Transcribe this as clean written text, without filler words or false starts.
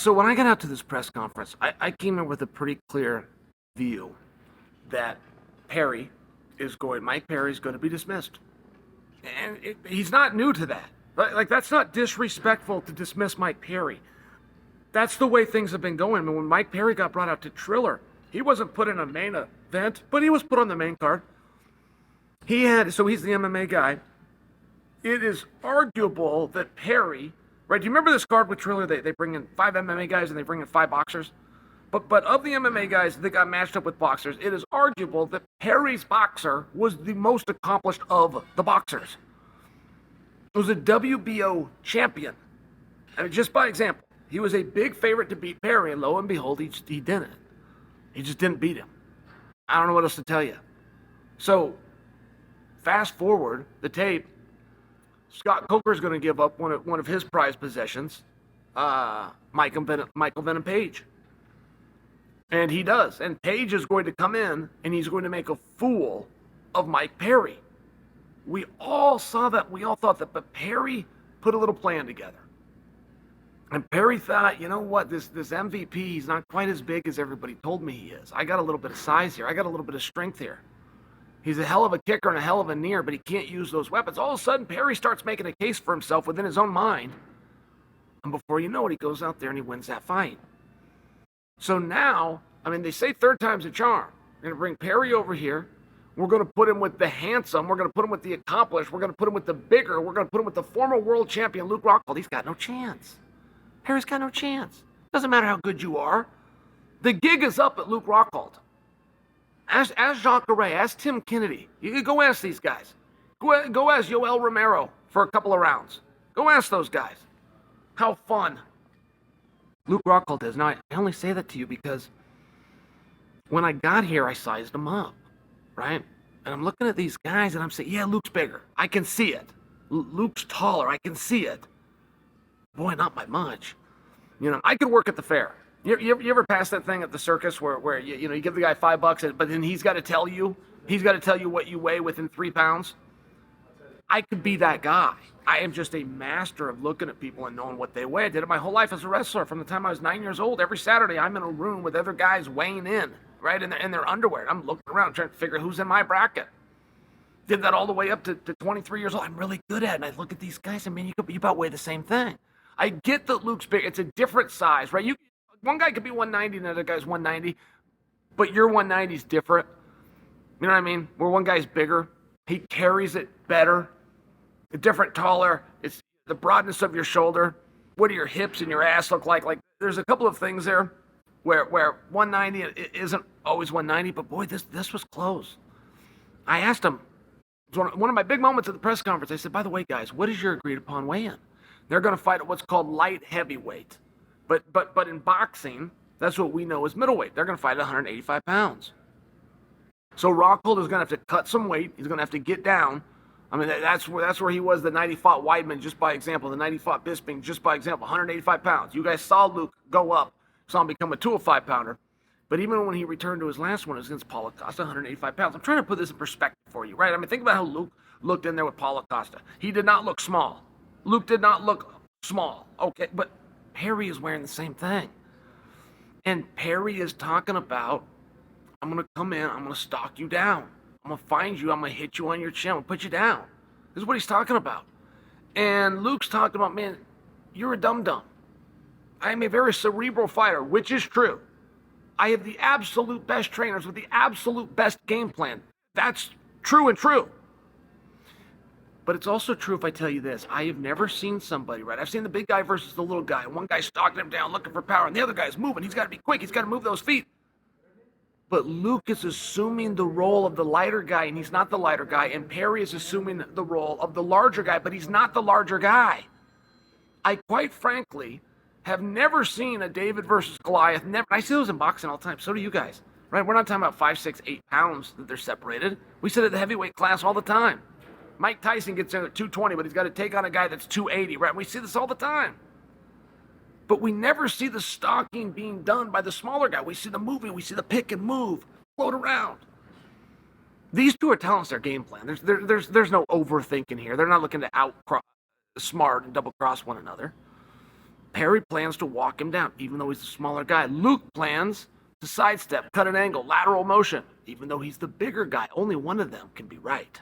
So when I got out to this press conference, I came in with a pretty clear view that Mike Perry's going to be dismissed. And he's not new to that. Like, that's not disrespectful to dismiss Mike Perry. That's the way things have been going. I mean, when Mike Perry got brought out to Triller, he wasn't put in a main event, but he was put on the main card. So he's the MMA guy. It is arguable that Perry, right? Do you remember this card with Triller? They bring in 5 MMA guys and they bring in 5 boxers. But of the MMA guys that got matched up with boxers, it is arguable that Perry's boxer was the most accomplished of the boxers. He was a WBO champion. I mean, just by example, he was a big favorite to beat Perry, and lo and behold, he didn't. He just didn't beat him. I don't know what else to tell you. So, fast forward the tape. Scott Coker's going to give up one of his prized possessions, Michael Venom Page. And he does. And Page is going to come in, and he's going to make a fool of Mike Perry. We all saw that. We all thought that. But Perry put a little plan together. And Perry thought, you know what, this MVP, he's not quite as big as everybody told me he is. I got a little bit of size here. I got a little bit of strength here. He's a hell of a kicker and a hell of a kneer, but he can't use those weapons. All of a sudden, Perry starts making a case for himself within his own mind. And before you know it, he goes out there and he wins that fight. So now, I mean, they say third time's a charm. We're going to bring Perry over here. We're going to put him with the handsome. We're going to put him with the accomplished. We're going to put him with the bigger. We're going to put him with the former world champion, Luke Rockhold. He's got no chance. Perry's got no chance. Doesn't matter how good you are. The gig is up at Luke Rockhold. Ask Jacques Garay. Ask Tim Kennedy. You can go ask these guys. Go ask Yoel Romero for a couple of rounds. Go ask those guys. How fun Luke Rockhold is. Now, I only say that to you because when I got here, I sized them up, right? And I'm looking at these guys, and I'm saying, yeah, Luke's bigger. I can see it. Luke's taller. I can see it. Boy, not by much. You know, I could work at the fair. You ever pass that thing at the circus where you give the guy $5, but then he's got to tell you what you weigh within 3 pounds? I could be that guy. I am just a master of looking at people and knowing what they weigh. I did it my whole life as a wrestler. From the time I was 9 years old, every Saturday I'm in a room with other guys weighing in, right, in their underwear. I'm looking around trying to figure out who's in my bracket. Did that all the way up to 23 years old. I'm really good at it. And I look at these guys and, man, you about weigh the same thing. I get that Luke's big. It's a different size, right? One guy could be 190 and the other guy's 190, but your 190 is different. You know what I mean? Where one guy's bigger, he carries it better. A different, taller. It's the broadness of your shoulder. What do your hips and your ass look like? Like, there's a couple of things there where 190 isn't always 190, but boy, this was close. I asked him, it was one of my big moments at the press conference. I said, by the way, guys, what is your agreed upon weigh-in? They're going to fight at what's called light heavyweight. But in boxing, that's what we know as middleweight. They're going to fight at 185 pounds. So Rockhold is going to have to cut some weight. He's going to have to get down. I mean, that's where he was the night he fought Weidman, just by example. The night he fought Bisping, just by example, 185 pounds. You guys saw Luke go up, saw him become a 205-pounder. But even when he returned to his last one, it was against Paulo Costa, 185 pounds. I'm trying to put this in perspective for you, right? I mean, think about how Luke looked in there with Paulo Costa. He did not look small. Luke did not look small. Okay, but Perry is wearing the same thing. And Perry is talking about, I'm going to come in, I'm going to stalk you down. I'm going to find you, I'm going to hit you on your chin, I'm going to put you down. This is what he's talking about. And Luke's talking about, man, you're a dum-dum. I am a very cerebral fighter, which is true. I have the absolute best trainers with the absolute best game plan. That's true and true. But it's also true if I tell you this. I have never seen somebody, right? I've seen the big guy versus the little guy. One guy's stalking him down looking for power, and the other guy's moving. He's got to be quick. He's got to move those feet. But Luke is assuming the role of the lighter guy, and he's not the lighter guy. And Perry is assuming the role of the larger guy, but he's not the larger guy. I quite frankly have never seen a David versus Goliath. Never. I see those in boxing all the time. So do you guys, right? We're not talking about 5, 6, 8 pounds that they're separated. We sit at the heavyweight class all the time. Mike Tyson gets in at 220, but he's got to take on a guy that's 280, right? We see this all the time. But we never see the stalking being done by the smaller guy. We see the moving, we see the pick and move, float around. These two are telling us their game plan. There's no overthinking here. They're not looking to out-smart and double-cross one another. Perry plans to walk him down, even though he's the smaller guy. Luke plans to sidestep, cut an angle, lateral motion, even though he's the bigger guy. Only one of them can be right.